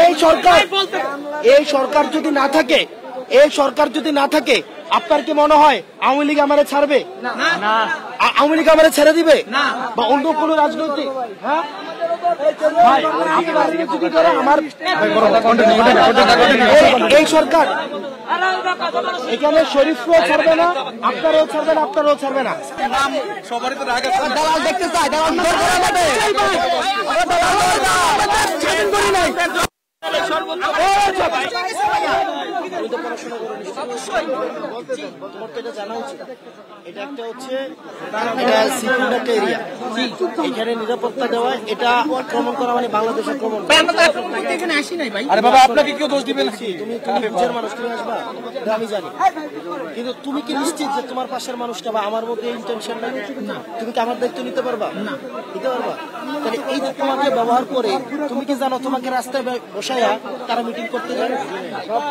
এই সরকার যদি না থাকে আপনার কি মনে হয় আওয়ামী লীগ আমারে ছাড়বে? আওয়ামী লীগ আমারে ছেড়ে দিবে বা অন্য কোন রাজনৈতিক? হ্যাঁ ভাই, যদি করে আমার এই সরকার এখানে শরীফও ছাড়বে না, আপনারাও ছাড়বে না। সবারই তো রাগ দালাল দেখতে চাই, এখানে নিরাপত্তা দেওয়া, এটা আক্রমণ করা মানে বাংলাদেশের আক্রমণ। আরে বাবা, আপনাকে কেউ দোষ দিবে না? তুমি নিজের মানুষ, তুমি আসবা, আমি জানি, কিন্তু তুমি কি নিশ্চিত যে তোমার পাশের মানুষটা বা আমার মধ্যে ইন্টেনশন নাই? তুমি কি আমার দায়িত্ব নিতে পারবা? নিতে পারবা? তাহলে এই যে তোমাকে ব্যবহার করে, তুমি কি জানো তোমাকে রাস্তায় বসাইয়া তারা মিটিং করতে যায়,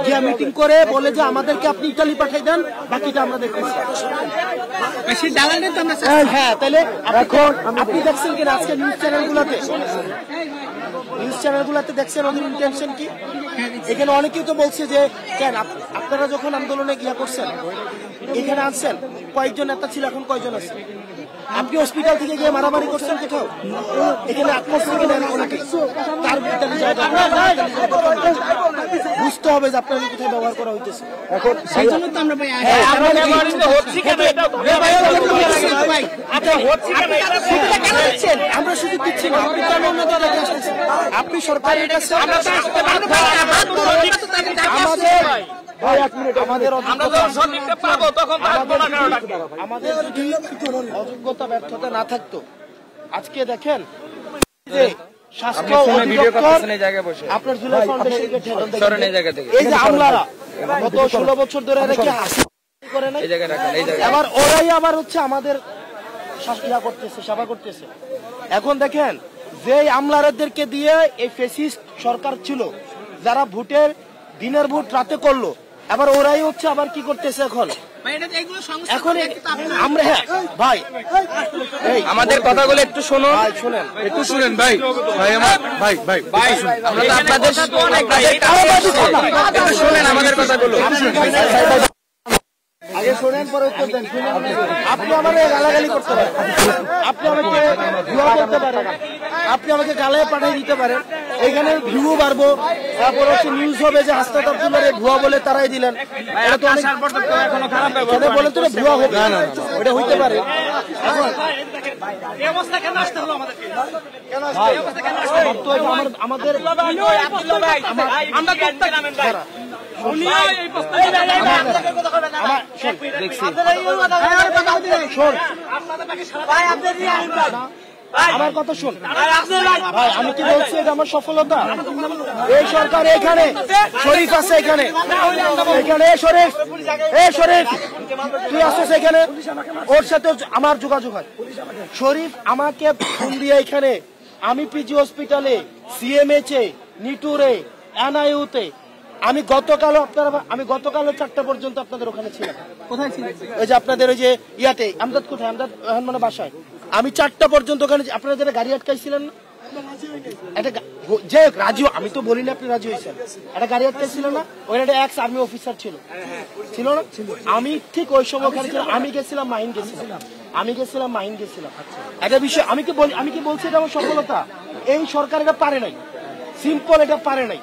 গিয়া মিটিং করে বলে যে আমাদেরকে আপনি ইতালি পাঠাই দেন, বাকিটা আমরা দেখতেছি। হ্যাঁ, তাহলে আপনি দেখছেন কিনা আজকে নিউজ চ্যানেলগুলোতে দেখছেন ওদের ইন্টেনশন কি? এখানে অনেকেই তো বলছে যে কেন আপনারা যখন আন্দোলনে গিয়া করছেন, এখানে আনছেন কয়েকজন নেতা ছিল, এখন কয়জন আছে? আপনি হসপিটাল থেকে গিয়ে মারামারি করছেন কোথাও? এখানে তার বুঝতে হবে যে আপনাকে কোথায় ব্যবহার করা হইতেছে। এখন সেই জন্য তো আমরা সুযোগ দিচ্ছি না। আপনি সরকারের কাছে আমাদের যদি অযোগ্যতা ব্যর্থতা না থাকতো, আজকে দেখেন যে স্বাস্থ্য আপনার জুলাই ফাউন্ডেশনকে এই যে আমলারা গত 16 বছর ধরে করে নাই, আবার ওরাই আবার হচ্ছে আমাদের সেবা করতেছে। এখন দেখেন যে আমলারাদেরকে দিয়ে এই ফ্যাসিস্ট সরকার ছিল, যারা ভোটের দিনের ভোট রাতে করলো, আবার ওরাই হচ্ছে আবার কি করতেছে এখন আমরা। হ্যাঁ ভাই, আমাদের কথাগুলো একটু শোনো, শোনেন একটু শুনেন ভাই, আমরা তো আপনাদের শোনেন আমাদের কথাগুলো আগে শোনেন, পরে উত্তর দেন। আপনি আমাকে গালাগালি করতে পারেন, আপনি আমাকে ভুয়া করতে পারেন, আপনি আমাকে গালায় পাঠিয়ে দিতে পারেন, এখানে ভিউ বাড়বো, তারপর হচ্ছে নিউজ হবে যে হাসনাত আব্দুল্লাহর ভুয়া বলে তারাই দিলেন। এটা তো অনেক বলে তো ভুয়া হবে, এটা হইতে পারে। আমাদের আমার কথা শুন ভাই, আমি কি বলছি এটা আমার সফলতা? এই সরকার এখানে শরীফ আছে, এখানে শরীফ তুই আসছিস এখানে, ওর সাথে আমার যোগাযোগ হয়। শরীফ আমাকে ফোন দিয়ে এখানে, আমি পিজি হসপিটালে, সিএমএইচে, নিটুরে, এনআইইউতে, আমি গতকাল 4টা পর্যন্ত আপনাদের ওখানে ছিলাম। কোথায় ছিলেন? ওই যে আপনাদের ওই যে ইয়াতে আমদাদ, কোথায় আমদাদ মানে বাসায়, আমি 4টা পর্যন্ত ওখানে। আপনারা যারা গাড়ি আটকাইছিলেন না, যে রাজি, আমি তো বলিনি আপনি রাজি হয়েছেন, একটা গাড়ি আটকাইছিলেন না, ওখানে একটা এক্স আর্মি অফিসার ছিল না? আমি ঠিক ওই সময় ওখানে ছিলাম। আমি গেছিলাম মাহিন গেছিলাম। একটা বিষয় আমি কি বলছি এটা আমার সফলতা? এই সরকার এটা পারে নাই, সিম্পল এটা পারে নাই।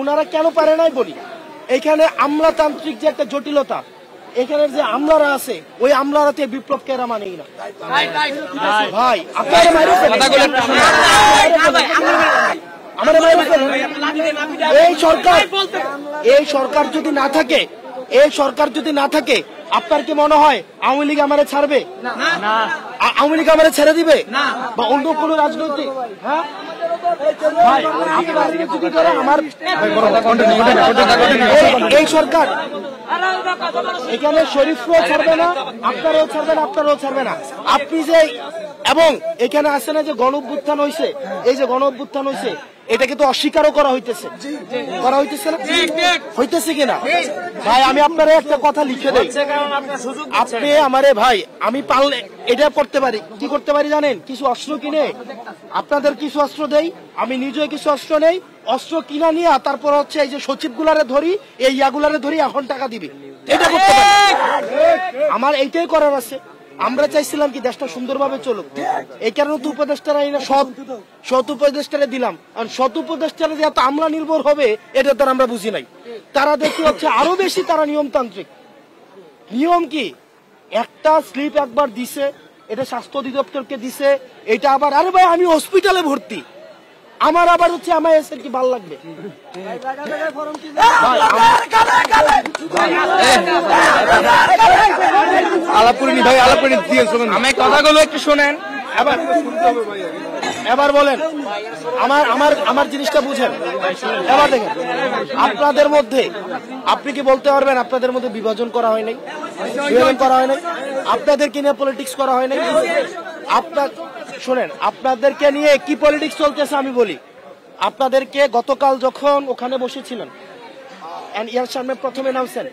উনারা কেন পারে নাই বলি, এখানে আমলাতান্ত্রিক যে একটা জটিলতা, এখানে যে আমলারা আছে, ওই আমলারাতে বিপ্লবকে এরা মানেই না ভাই। এই সরকার যদি না থাকে আপনার কি মনে হয় আওয়ামী লীগ আমারে ছাড়বে? আওয়ামী লীগ আমারে ছেড়ে দিবে বা অন্য কোন রাজনৈতিক? হ্যাঁ ভাই, যদি করে আমার এই সরকার এখানে শরীফও ছাড়বে না, আপনারাও ছাড়বে না। আপনি যে এবং এখানে আসে না যে গণ অভ্যুত্থান হয়েছে, এই যে গণ অভ্যুত্থান হয়েছে, এটাকে তো অস্বীকারও করা হইতেছে না, হইতেছে কিনা ভাই? আমি আপনার একটা কথা লিখে দেই, আপনি আমারে ভাই, আমি পারলে এটা করতে পারি, কি করতে পারি জানেন? কিছু অস্ত্র কিনে আপনাদের কিছু অস্ত্র দেই, আমি নিজেও কিছু অস্ত্র নেই, অস্ত্র কিনা নিয়ে তারপর হচ্ছে এই যে সচিব গুলারে ধরি, এই ইয়াগুলারে ধরি, এখন টাকা দিবি, এটা করতে পারি। আমার এইটাই করার আছে। আমরা চাইছিলাম কি দেশটা সুন্দরভাবে চলুক, এই কারণে তো উপদেষ্টারা সৎ উপদেষ্টারে দিলাম। আর সৎ উপদেষ্টারা যে এত আমলা নির্ভর হবে এটা তার আমরা বুঝি নাই। তারা দেখতে হচ্ছে আরো বেশি তারা নিয়মতান্ত্রিক। নিয়ম কি, একটা স্লিপ একবার দিছে, এটা স্বাস্থ্য অধিদপ্তরকে দিছে, এটা আবার আরে ভাই আমি হসপিটালে ভর্তি, আমার আবার হচ্ছে আমার এসের কি ভাল লাগবে? আলাপুরিনি ভাই, আলাপুরিনি দিয়ে শুনুন, আমি কথাগুলো একটু শোনেন। এবার বলেন, আমার জিনিসটা বুঝেন। এবার দেখেন, আপনাদের মধ্যে আপনি কি বলতে পারবেন আপনাদের মধ্যে বিভাজন করা হয় নাই? বিভাজন করা হয় নাই, আপনাদেরকে নিয়ে পলিটিক্স করা হয় নাই। আপনার শোনেন, আপনাদেরকে নিয়ে কি পলিটিক্স চলতেছে আমি বলি। আপনাদেরকে গতকাল যখন ওখানে বসেছিলেন, ইয়ার সামনে প্রথমে নামছেন,